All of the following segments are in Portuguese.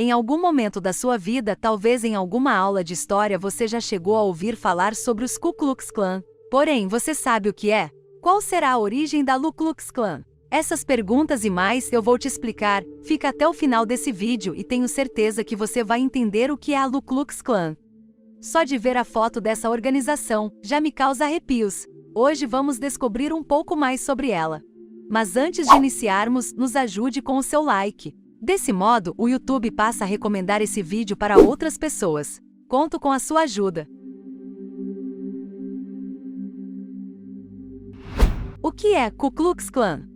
Em algum momento da sua vida, talvez em alguma aula de história, você já chegou a ouvir falar sobre os Ku Klux Klan. Porém, você sabe o que é? Qual será a origem da Ku Klux Klan? Essas perguntas e mais eu vou te explicar. Fica até o final desse vídeo e tenho certeza que você vai entender o que é a Ku Klux Klan. Só de ver a foto dessa organização, já me causa arrepios. Hoje vamos descobrir um pouco mais sobre ela. Mas antes de iniciarmos, nos ajude com o seu like. Desse modo, o YouTube passa a recomendar esse vídeo para outras pessoas. Conto com a sua ajuda. O que é Ku Klux Klan?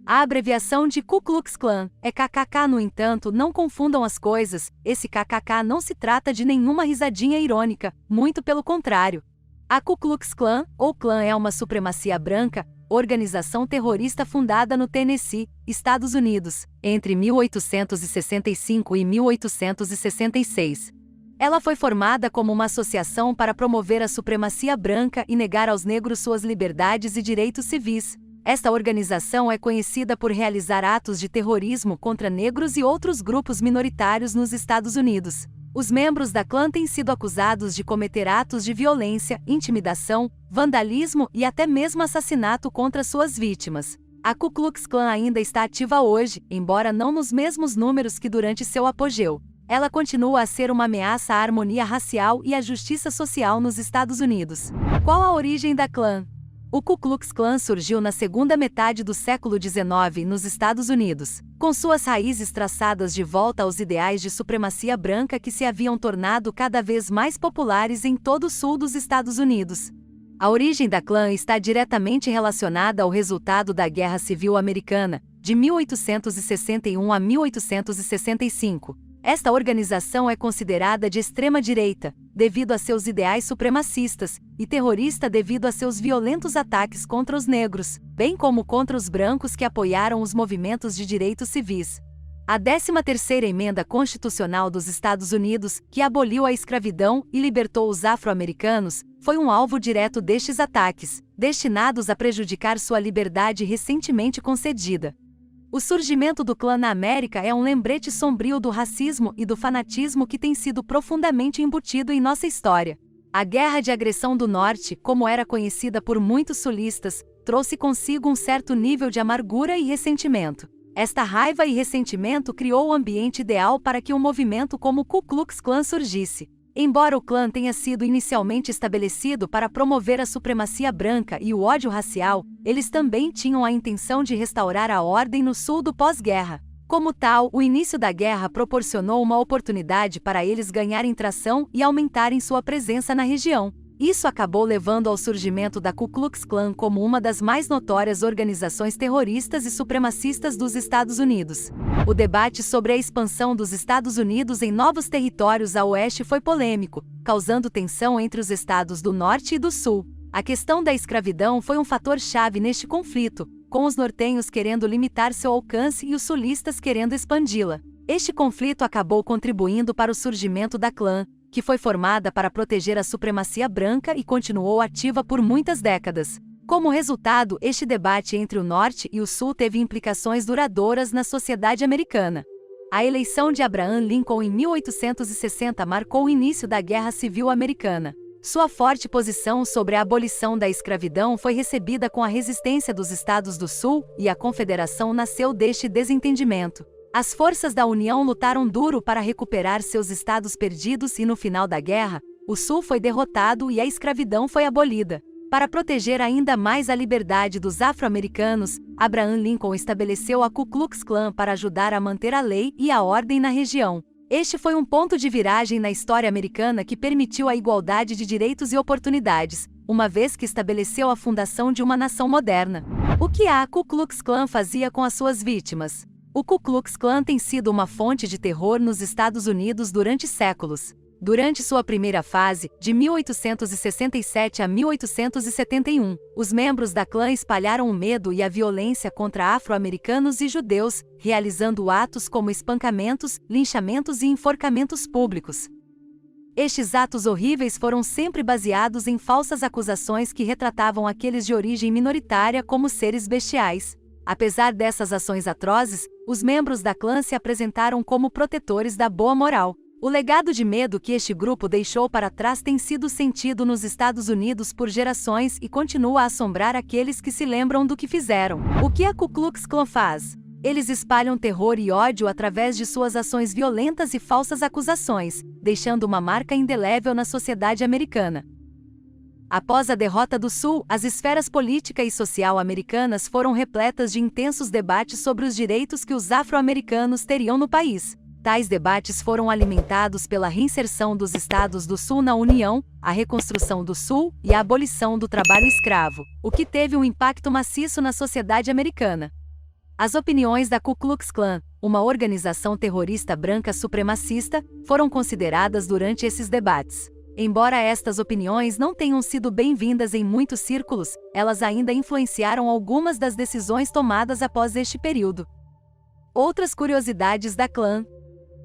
A abreviação de Ku Klux Klan é KKK, no entanto, não confundam as coisas, esse KKK não se trata de nenhuma risadinha irônica, muito pelo contrário. A Ku Klux Klan, ou Klan, é uma supremacia branca, organização terrorista fundada no Tennessee, Estados Unidos, entre 1865 e 1866. Ela foi formada como uma associação para promover a supremacia branca e negar aos negros suas liberdades e direitos civis. Esta organização é conhecida por realizar atos de terrorismo contra negros e outros grupos minoritários nos Estados Unidos. Os membros da Klan têm sido acusados de cometer atos de violência, intimidação, vandalismo e até mesmo assassinato contra suas vítimas. A Ku Klux Klan ainda está ativa hoje, embora não nos mesmos números que durante seu apogeu. Ela continua a ser uma ameaça à harmonia racial e à justiça social nos Estados Unidos. Qual a origem da Klan? O Ku Klux Klan surgiu na segunda metade do século XIX nos Estados Unidos, com suas raízes traçadas de volta aos ideais de supremacia branca que se haviam tornado cada vez mais populares em todo o sul dos Estados Unidos. A origem da Klan está diretamente relacionada ao resultado da Guerra Civil Americana, de 1861 a 1865. Esta organização é considerada de extrema-direita, devido a seus ideais supremacistas, e terrorista devido a seus violentos ataques contra os negros, bem como contra os brancos que apoiaram os movimentos de direitos civis. A 13ª Emenda Constitucional dos Estados Unidos, que aboliu a escravidão e libertou os afro-americanos, foi um alvo direto destes ataques, destinados a prejudicar sua liberdade recentemente concedida. O surgimento do Klan na América é um lembrete sombrio do racismo e do fanatismo que tem sido profundamente embutido em nossa história. A Guerra de Agressão do Norte, como era conhecida por muitos sulistas, trouxe consigo um certo nível de amargura e ressentimento. Esta raiva e ressentimento criou o ambiente ideal para que um movimento como o Ku Klux Klan surgisse. Embora o Klan tenha sido inicialmente estabelecido para promover a supremacia branca e o ódio racial, eles também tinham a intenção de restaurar a ordem no sul do pós-guerra. Como tal, o início da guerra proporcionou uma oportunidade para eles ganharem tração e aumentarem sua presença na região. Isso acabou levando ao surgimento da Ku Klux Klan como uma das mais notórias organizações terroristas e supremacistas dos Estados Unidos. O debate sobre a expansão dos Estados Unidos em novos territórios a oeste foi polêmico, causando tensão entre os estados do norte e do sul. A questão da escravidão foi um fator-chave neste conflito, com os nortenhos querendo limitar seu alcance e os sulistas querendo expandi-la. Este conflito acabou contribuindo para o surgimento da Klan, que foi formada para proteger a supremacia branca e continuou ativa por muitas décadas. Como resultado, este debate entre o Norte e o Sul teve implicações duradouras na sociedade americana. A eleição de Abraham Lincoln em 1860 marcou o início da Guerra Civil Americana. Sua forte posição sobre a abolição da escravidão foi recebida com a resistência dos Estados do Sul, e a Confederação nasceu deste desentendimento. As forças da União lutaram duro para recuperar seus estados perdidos e no final da guerra, o Sul foi derrotado e a escravidão foi abolida. Para proteger ainda mais a liberdade dos afro-americanos, Abraham Lincoln estabeleceu a Ku Klux Klan para ajudar a manter a lei e a ordem na região. Este foi um ponto de viragem na história americana que permitiu a igualdade de direitos e oportunidades, uma vez que estabeleceu a fundação de uma nação moderna. O que a Ku Klux Klan fazia com as suas vítimas? O Ku Klux Klan tem sido uma fonte de terror nos Estados Unidos durante séculos. Durante sua primeira fase, de 1867 a 1871, os membros da Klan espalharam o medo e a violência contra afro-americanos e judeus, realizando atos como espancamentos, linchamentos e enforcamentos públicos. Estes atos horríveis foram sempre baseados em falsas acusações que retratavam aqueles de origem minoritária como seres bestiais. Apesar dessas ações atrozes, Os membros da clã se apresentaram como protetores da boa moral. O legado de medo que este grupo deixou para trás tem sido sentido nos Estados Unidos por gerações e continua a assombrar aqueles que se lembram do que fizeram. O que a Ku Klux Klan faz? Eles espalham terror e ódio através de suas ações violentas e falsas acusações, deixando uma marca indelével na sociedade americana. Após a derrota do Sul, as esferas política e social americanas foram repletas de intensos debates sobre os direitos que os afro-americanos teriam no país. Tais debates foram alimentados pela reinserção dos estados do Sul na União, a reconstrução do Sul e a abolição do trabalho escravo, o que teve um impacto maciço na sociedade americana. As opiniões da Ku Klux Klan, uma organização terrorista branca supremacista, foram consideradas durante esses debates. Embora estas opiniões não tenham sido bem-vindas em muitos círculos, elas ainda influenciaram algumas das decisões tomadas após este período. Outras curiosidades da clã.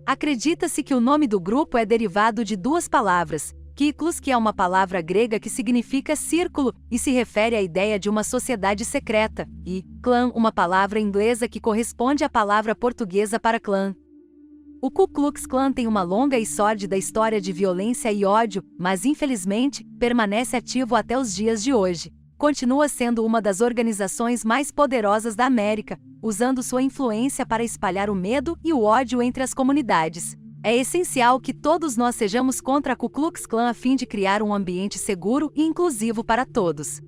Acredita-se que o nome do grupo é derivado de duas palavras, Kiklos, que é uma palavra grega que significa círculo e se refere à ideia de uma sociedade secreta, e clã, uma palavra inglesa que corresponde à palavra portuguesa para clã. O Ku Klux Klan tem uma longa e sórdida história de violência e ódio, mas infelizmente, permanece ativo até os dias de hoje. Continua sendo uma das organizações mais poderosas da América, usando sua influência para espalhar o medo e o ódio entre as comunidades. É essencial que todos nós sejamos contra a Ku Klux Klan a fim de criar um ambiente seguro e inclusivo para todos.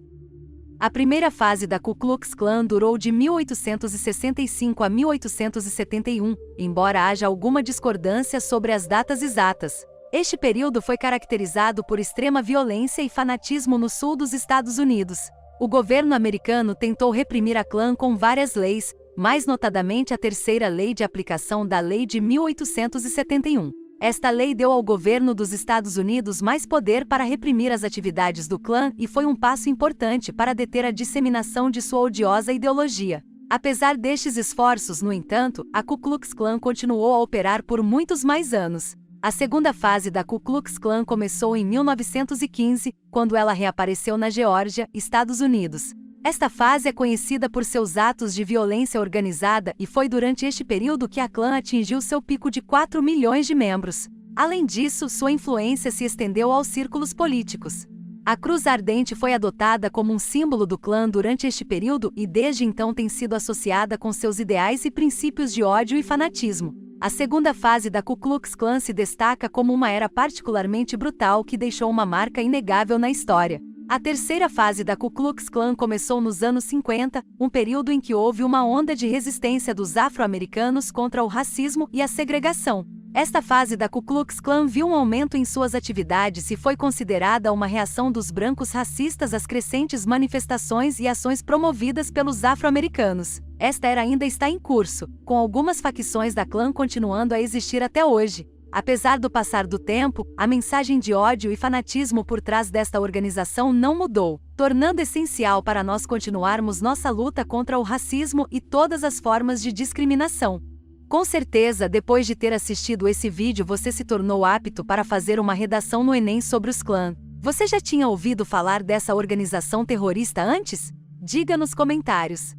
A primeira fase da Ku Klux Klan durou de 1865 a 1871, embora haja alguma discordância sobre as datas exatas. Este período foi caracterizado por extrema violência e fanatismo no sul dos Estados Unidos. O governo americano tentou reprimir a clã com várias leis, mais notadamente a terceira lei de aplicação da Lei de 1871. Esta lei deu ao governo dos Estados Unidos mais poder para reprimir as atividades do clã e foi um passo importante para deter a disseminação de sua odiosa ideologia. Apesar destes esforços, no entanto, a Ku Klux Klan continuou a operar por muitos mais anos. A segunda fase da Ku Klux Klan começou em 1915, quando ela reapareceu na Geórgia, Estados Unidos. Esta fase é conhecida por seus atos de violência organizada e foi durante este período que a clã atingiu seu pico de 4 milhões de membros. Além disso, sua influência se estendeu aos círculos políticos. A cruz ardente foi adotada como um símbolo do clã durante este período e desde então tem sido associada com seus ideais e princípios de ódio e fanatismo. A segunda fase da Ku Klux Klan se destaca como uma era particularmente brutal que deixou uma marca inegável na história. A terceira fase da Ku Klux Klan começou nos anos 50, um período em que houve uma onda de resistência dos afro-americanos contra o racismo e a segregação. Esta fase da Ku Klux Klan viu um aumento em suas atividades e foi considerada uma reação dos brancos racistas às crescentes manifestações e ações promovidas pelos afro-americanos. Esta era ainda está em curso, com algumas facções da clã continuando a existir até hoje. Apesar do passar do tempo, a mensagem de ódio e fanatismo por trás desta organização não mudou, tornando essencial para nós continuarmos nossa luta contra o racismo e todas as formas de discriminação. Com certeza, depois de ter assistido esse vídeo, você se tornou apto para fazer uma redação no Enem sobre os clãs. Você já tinha ouvido falar dessa organização terrorista antes? Diga nos comentários.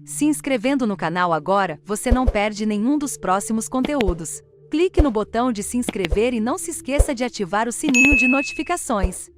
Se inscrevendo no canal agora, você não perde nenhum dos próximos conteúdos. Clique no botão de se inscrever e não se esqueça de ativar o sininho de notificações.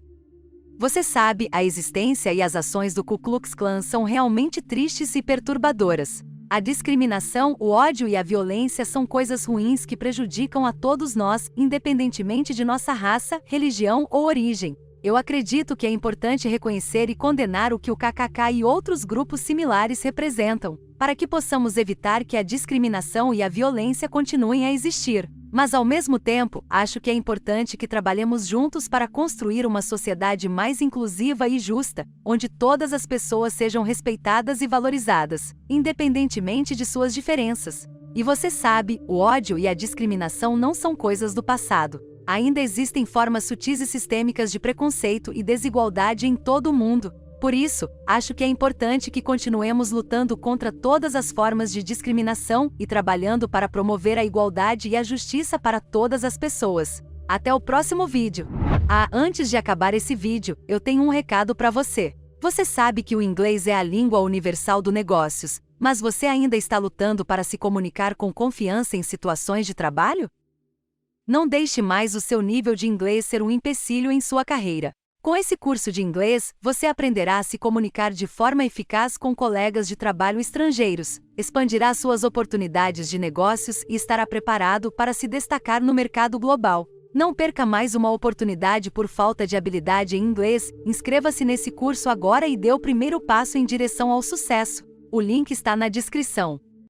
Você sabe, a existência e as ações do Ku Klux Klan são realmente tristes e perturbadoras. A discriminação, o ódio e a violência são coisas ruins que prejudicam a todos nós, independentemente de nossa raça, religião ou origem. Eu acredito que é importante reconhecer e condenar o que o KKK e outros grupos similares representam, para que possamos evitar que a discriminação e a violência continuem a existir. Mas ao mesmo tempo, acho que é importante que trabalhemos juntos para construir uma sociedade mais inclusiva e justa, onde todas as pessoas sejam respeitadas e valorizadas, independentemente de suas diferenças. E você sabe, o ódio e a discriminação não são coisas do passado. Ainda existem formas sutis e sistêmicas de preconceito e desigualdade em todo o mundo. Por isso, acho que é importante que continuemos lutando contra todas as formas de discriminação e trabalhando para promover a igualdade e a justiça para todas as pessoas. Até o próximo vídeo! Antes de acabar esse vídeo, eu tenho um recado para você. Você sabe que o inglês é a língua universal do negócios, mas você ainda está lutando para se comunicar com confiança em situações de trabalho? Não deixe mais o seu nível de inglês ser um empecilho em sua carreira. Com esse curso de inglês, você aprenderá a se comunicar de forma eficaz com colegas de trabalho estrangeiros, expandirá suas oportunidades de negócios e estará preparado para se destacar no mercado global. Não perca mais uma oportunidade por falta de habilidade em inglês. Inscreva-se nesse curso agora e dê o primeiro passo em direção ao sucesso. O link está na descrição.